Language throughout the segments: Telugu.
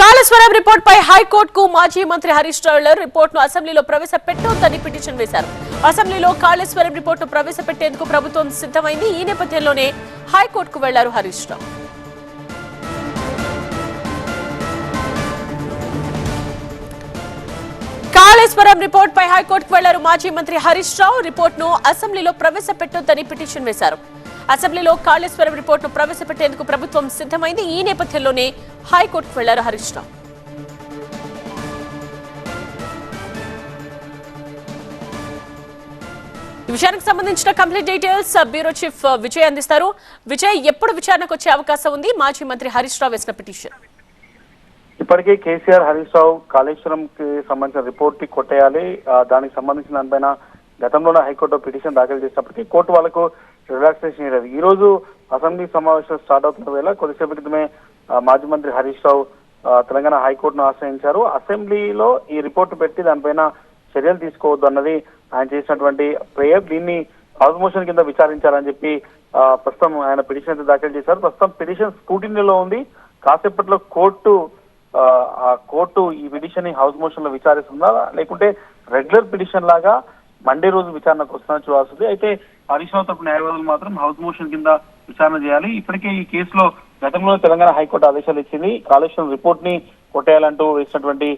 కాళేశ్వరం రిపోర్ట్ పై హైకోర్టుకు మాజీ మంత్రి హరీష్ రావు రిపోర్టును అసెంబ్లీలో ప్రవేశపెట్టొద్దని పిటిషన్ వేశారు. అసెంబ్లీలో కాళేశ్వరం రిపోర్టును ప్రవేశపెట్టేందుకు ప్రభుత్వం సిద్ధమైంది. ఈ నేపథ్యంలోనే హైకోర్టుకు వెళ్లారు హరీష్ రావు. కాళేశ్వరం రిపోర్ట్ పై హైకోర్టుకు వెళ్లారు మాజీ మంత్రి హరీష్ రావు. రిపోర్టును అసెంబ్లీలో ప్రవేశపెట్టొద్దని పిటిషన్ వేశారు. అసెంబ్లీలో కాళేశ్వరం రిపోర్టును ప్రవేశపెట్టేందుకు ప్రభుత్వం సిద్ధమైంది. ఈ నేపథ్యంలోనే హైకోర్టుకు వెళ్లారు హరీష్ రావు. ఈ విషయానికి సంబంధించిన complete details bureau chief Vijay అందిస్తారు. విజయ్, ఎప్పుడు విచారణకు వచ్చే అవకాశం ఉంది మాజీ మంత్రి హరీష్ రావు వేసిన పిటిషన్? ఇప్పటికే కేసీఆర్ హరీష్ రావు కాళేశ్వరం కి సంబంధించిన రిపోర్ట్ ని కొట్టేయాలి, దానికి సంబంధించిన దానిపైన గతంలోనే హైకోర్టు పిటిషన్ దాఖలు చేసినప్పటికీ కోర్టు వాళ్ళకు రిలాక్సేషన్ ఇవ్వలేదు. ఈ రోజు అసెంబ్లీ సమావేశం స్టార్ట్ అవుతున్న వేళ కొద్దిసేపు క్రితమే మాజీ మంత్రి హరీష్ రావు తెలంగాణ హైకోర్టును ఆశ్రయించారు. అసెంబ్లీలో ఈ రిపోర్టు పెట్టి దానిపైన చర్యలు తీసుకోవద్దు అన్నది ఆయన చేసినటువంటి ప్రేయర్. దీన్ని హౌస్ మోషన్ కింద విచారించాలని చెప్పి ప్రస్తుతం ఆయన పిటిషన్ అయితే దాఖలు చేశారు. ప్రస్తుతం పిటిషన్ స్క్రూటినీలో ఉంది. కాసేపట్లో కోర్టు ఈ పిటిషన్ ని హౌస్ మోషన్ లో విచారిస్తుందా లేకుంటే రెగ్యులర్ పిటిషన్ లాగా మండే రోజు విచారణకు వస్తుందని చూడాల్సింది. అయితే హరీష్ రావు తరపు న్యాయవాదులు మాత్రం హౌస్ మోషన్ కింద విచారణ చేయాలి. ఇప్పటికే ఈ కేసులో గతంలో తెలంగాణ హైకోర్టు ఆదేశాలు ఇచ్చింది. కాళేశ్వరం రిపోర్ట్ ని కొట్టేయాలంటూ వేసినటువంటి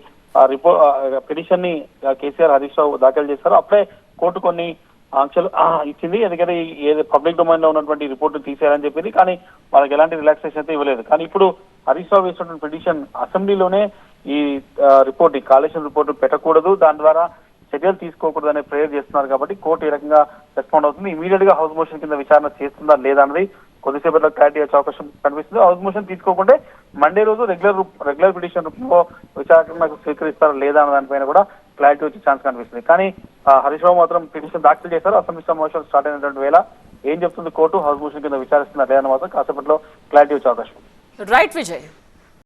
పిటిషన్ ని కేసీఆర్ హరీష్ రావు దాఖలు చేశారు. అప్పుడే కోర్టు కొన్ని ఆంక్షలు ఇచ్చింది. ఎందుకంటే ఏది పబ్లిక్ డొమైన్ లో ఉన్నటువంటి రిపోర్టు తీసేయాలని చెప్పింది. కానీ వాళ్ళకి ఎలాంటి రిలాక్సేషన్ అయితే ఇవ్వలేదు. కానీ ఇప్పుడు హరీష్ రావు వేసినటువంటి పిటిషన్ అసెంబ్లీలోనే ఈ రిపోర్ట్ కాళేశ్వరం రిపోర్టు పెట్టకూడదు, దాని ద్వారా చర్యలు తీసుకోకూడదు అనే ప్రేయర్ చేస్తున్నారు. కాబట్టి కోర్టు ఈ రకంగా రెస్పాండ్ అవుతుంది. ఇమీడియట్ గా హౌస్ మోషన్ కింద విచారణ చేస్తుందా లేదా అన్నది కొద్దిసేపట్లో క్లారిటీ వచ్చే అవకాశం కనిపిస్తుంది. హౌస్ మోషన్ తీసుకోకుంటే మండే రోజు రెగ్యులర్ పిటిషన్ రూపంలో విచారణకు స్వీకరిస్తారా లేదా అన్న దానిపైన కూడా క్లారిటీ వచ్చే ఛాన్స్ కనిపిస్తుంది. కానీ హరీష్ రావు మాత్రం పిటిషన్ దాఖలు చేశారు. అసెంబ్లీ సమావేశం స్టార్ట్ అయినటువంటి వేళ ఏం చెప్తుంది కోర్టు, హౌస్ మోషన్ కింద విచారిస్తున్నారు లేదా మాత్రం కాసేపట్లో క్లారిటీ వచ్చే అవకాశం. రైట్ విజయ్.